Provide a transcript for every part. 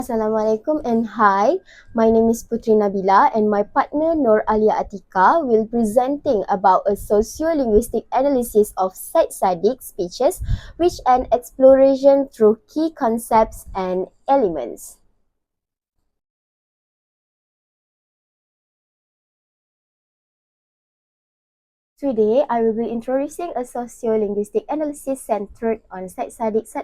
Assalamualaikum and hi, my name is Putri Nabila and my partner Nur Alia Atika will presenting about a sociolinguistic analysis of Saddiq'S speeches, which an exploration through key concepts and elements. Today, I will be introducing a sociolinguistic analysis centered on Syed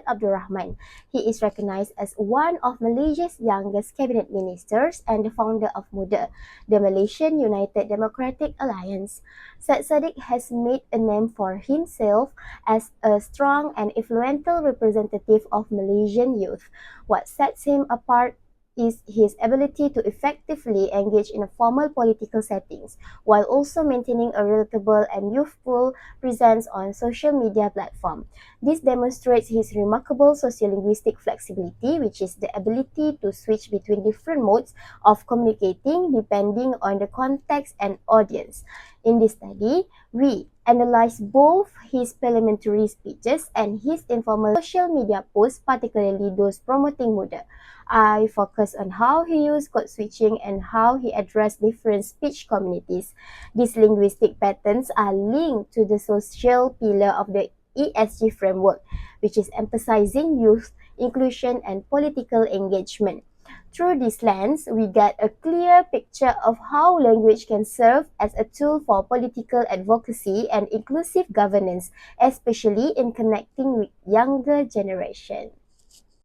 Abdul Rahman. He is recognized as one of Malaysia's youngest cabinet ministers and the founder of MUDA, the Malaysian United Democratic Alliance. Saddiq has made a name for himself as a strong and influential representative of Malaysian youth. What sets him apart is his ability to effectively engage in formal political settings while also maintaining a relatable and youthful presence on social media platforms. This demonstrates his remarkable sociolinguistic flexibility, which is the ability to switch between different modes of communicating depending on the context and audience. In this study, we analyze both his parliamentary speeches and his informal social media posts, particularly those promoting MUDA. I focus on how he used code switching and how he addressed different speech communities. These linguistic patterns are linked to the social pillar of the ESG framework, which is emphasizing youth, inclusion, and political engagement. Through this lens, we get a clear picture of how language can serve as a tool for political advocacy and inclusive governance, especially in connecting with younger generation.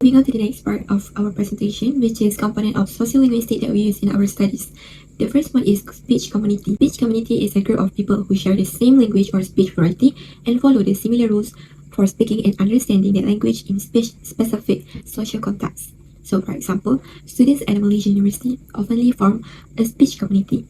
Moving on to the next part of our presentation, which is component of sociolinguistics that we use in our studies. The first one is speech community. Speech community is a group of people who share the same language or speech variety and follow the similar rules for speaking and understanding that language in specific social contexts. So, for example, students at a Malaysian university often form a speech community.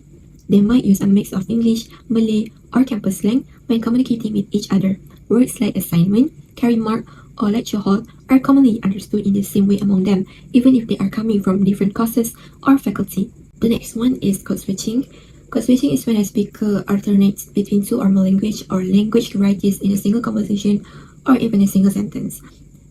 They might use a mix of English, Malay, or campus slang when communicating with each other. Words like assignment, carry mark, or lecture hall are commonly understood in the same way among them, even if they are coming from different courses or faculty. The next one is code switching. Code switching is when a speaker alternates between two or more language or language varieties in a single conversation or even a single sentence.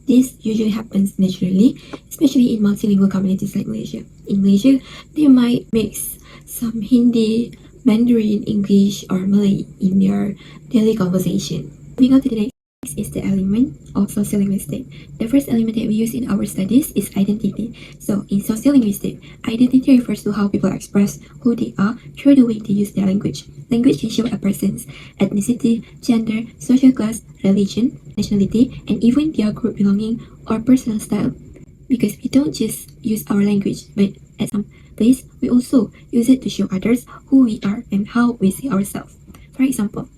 This usually happens naturally, especially in multilingual communities like Malaysia. In Malaysia, they might mix some Hindi, Mandarin, English, or Malay in their daily conversation. Moving on to the next is the element of sociolinguistics. The first element that we use in our studies is identity. So in sociolinguistics, identity refers to how people express who they are through the way they use their language. Language can show a person's ethnicity, gender, social class, religion, nationality, and even their group belonging or personal style. Because we don't just use our language, but at some place, we also use it to show others who we are and how we see ourselves. For example,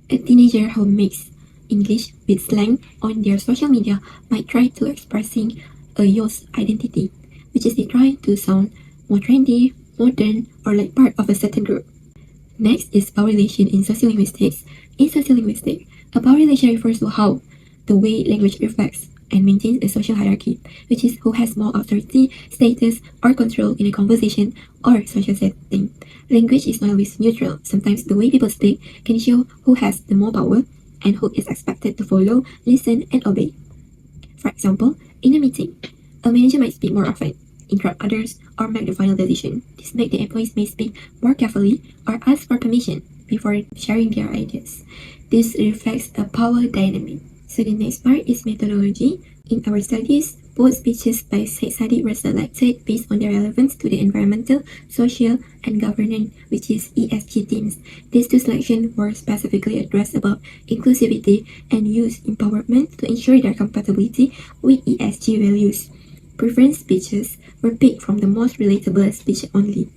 a teenager who makes English with slang on their social media might try to expressing a youth identity, which is they try to sound more trendy, modern, or like part of a certain group. Next is power relation in sociolinguistics. In sociolinguistics, a power relation refers to how the way language reflects and maintains a social hierarchy, which is who has more authority, status, or control in a conversation or social setting. Language is not always neutral. Sometimes the way people speak can show who has the more power and who is expected to follow, listen, and obey. For example, in a meeting, a manager might speak more often, interrupt others, or make the final decision. This makes the employees may speak more carefully or ask for permission before sharing their ideas. This reflects a power dynamic. So the next part is methodology. In our studies, both speeches by Syed were selected based on their relevance to the environmental, social, and governance, which is ESG themes. These two selections were specifically addressed about inclusivity and youth empowerment to ensure their compatibility with ESG values. Preference speeches were picked from the most relatable speech only.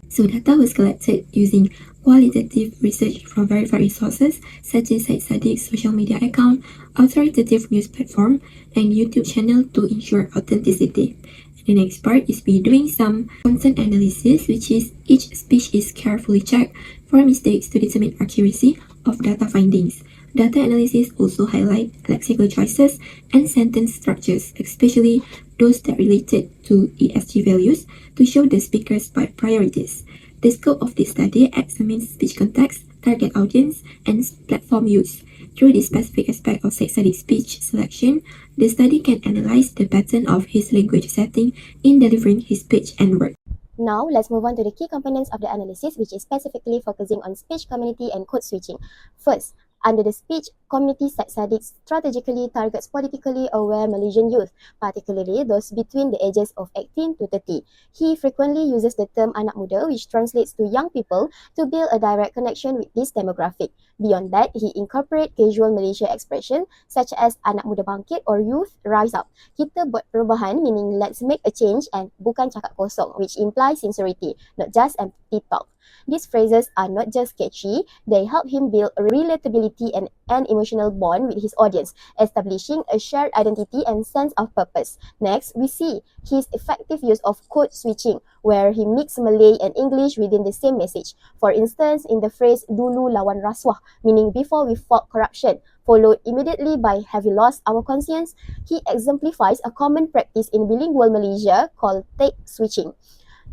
So data was collected using qualitative research from verified sources such as Saddiq'S social media account, authoritative news platform, and YouTube channel to ensure authenticity. The next part is we doing some content analysis, which is each speech is carefully checked for mistakes to determine accuracy of data findings. Data analysis also highlight lexical choices and sentence structures, especially those that related to ESG values, to show the speaker's priorities. The scope of this study examines speech context, target audience, and platform use. Through this specific aspect of Saddiq'S speech selection, the study can analyze the pattern of his language setting in delivering his speech and work. Now, let's move on to the key components of the analysis, which is specifically focusing on speech community and code switching. First, under the speech community, Saddiq'S strategically targets politically aware Malaysian youth, particularly those between the ages of 18 to 30. He frequently uses the term anak muda, which translates to young people, to build a direct connection with this demographic. Beyond that, he incorporates casual Malaysia expression such as anak muda bangkit or youth rise up. Kita buat perubahan, meaning let's make a change, and bukan cakap kosong, which implies sincerity, not just empty talk. These phrases are not just catchy, they help him build a relatability and an emotional bond with his audience, establishing a shared identity and sense of purpose. Next, we see his effective use of code switching, where he mixes Malay and English within the same message. For instance, in the phrase dulu lawan rasuah, meaning before we fought corruption, followed immediately by have we lost our conscience, he exemplifies a common practice in bilingual Malaysia called take switching.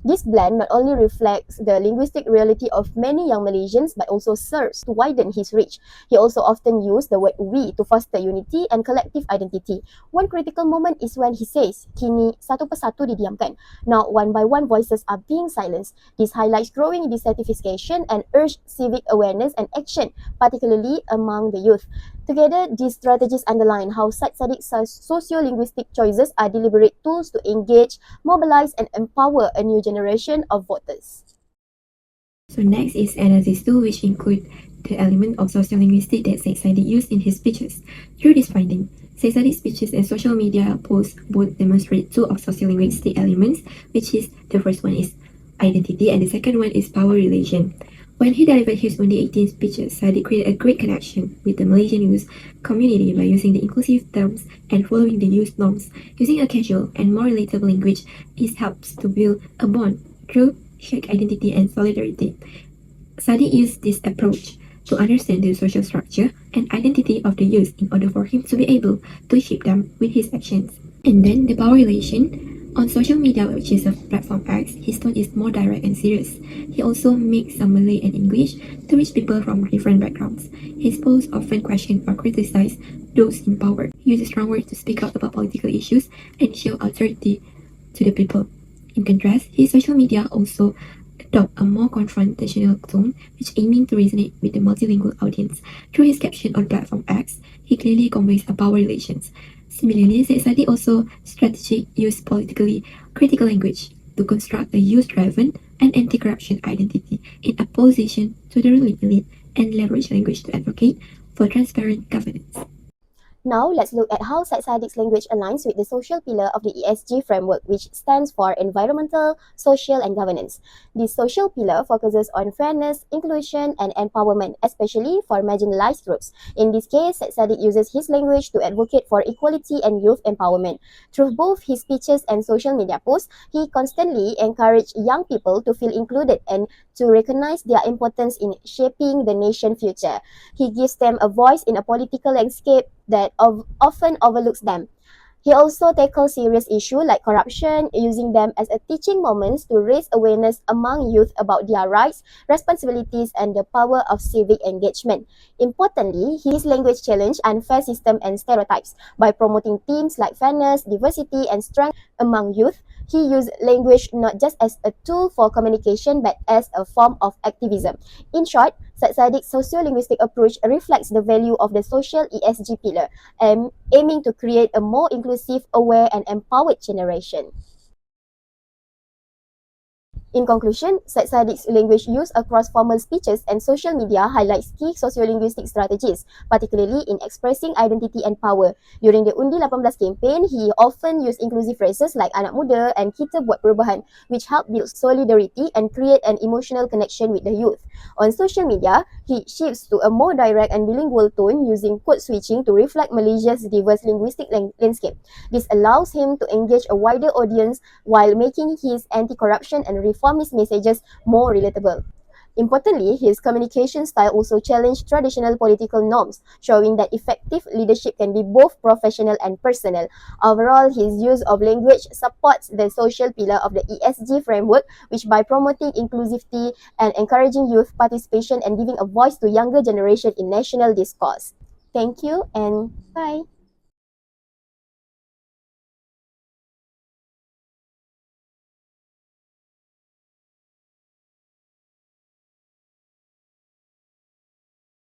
This blend not only reflects the linguistic reality of many young Malaysians but also serves to widen his reach. He also often used the word we to foster unity and collective identity. One critical moment is when he says, kini satu persatu didiamkan. Now one by one voices are being silenced. This highlights growing dissatisfaction and urges civic awareness and action, particularly among the youth. Together, these strategies underline how Saddiq'S sociolinguistic choices are deliberate tools to engage, mobilize, and empower a new generation of voters. So next is analysis 2, which include the element of sociolinguistics that Syed used in his speeches. Through this finding, Syed's speeches and social media posts both demonstrate two of sociolinguistic elements, which is the first one is identity and the second one is power relation. When he delivered his 2018 speeches, Syed created a great connection with the Malaysian youth community by using the inclusive terms and following the youth norms. Using a casual and more relatable language, it helps to build a bond through shared identity and solidarity. Syed used this approach to understand the social structure and identity of the youth in order for him to be able to shape them with his actions. And then the power relation. On social media, which is a platform X, his tone is more direct and serious. He also mixes some Malay and English to reach people from different backgrounds. His posts often question or criticize those in power. He uses strong words to speak out about political issues and show authority to the people. In contrast, his social media also adopt a more confrontational tone, which aiming to resonate with the multilingual audience. Through his caption on platform X, he clearly conveys a power relations. Similarly, Syed also strategically used politically critical language to construct a youth-driven and anti-corruption identity in opposition to the ruling elite and leverage language to advocate for transparent governance. Now, let's look at how Saddiq'S language aligns with the social pillar of the ESG framework, which stands for Environmental, Social and Governance. This social pillar focuses on fairness, inclusion, and empowerment, especially for marginalized groups. In this case, Saddiq uses his language to advocate for equality and youth empowerment. Through both his speeches and social media posts, he constantly encouraged young people to feel included and to recognize their importance in shaping the nation's future. He gives them a voice in a political landscape that often overlooks them. He also tackles serious issues like corruption, using them as a teaching moments to raise awareness among youth about their rights, responsibilities, and the power of civic engagement. Importantly, his language challenged unfair systems and stereotypes. By promoting themes like fairness, diversity, and strength among youth, he used language not just as a tool for communication but as a form of activism. In short, Saddiq'S sociolinguistic approach reflects the value of the social ESG pillar, aiming to create a more inclusive, aware, and empowered generation. In conclusion, Saddiq'S language use across formal speeches and social media highlights key sociolinguistic strategies, particularly in expressing identity and power. During the Undi 18 campaign, he often used inclusive phrases like anak muda and kita buat perubahan, which help build solidarity and create an emotional connection with the youth. On social media, he shifts to a more direct and bilingual tone using code switching to reflect Malaysia's diverse linguistic landscape. This allows him to engage a wider audience while making his anti-corruption and reformist messages more relatable. Importantly, his communication style also challenged traditional political norms, showing that effective leadership can be both professional and personal. Overall, his use of language supports the social pillar of the ESG framework, which by promoting inclusivity and encouraging youth participation and giving a voice to younger generation in national discourse. Thank you and bye.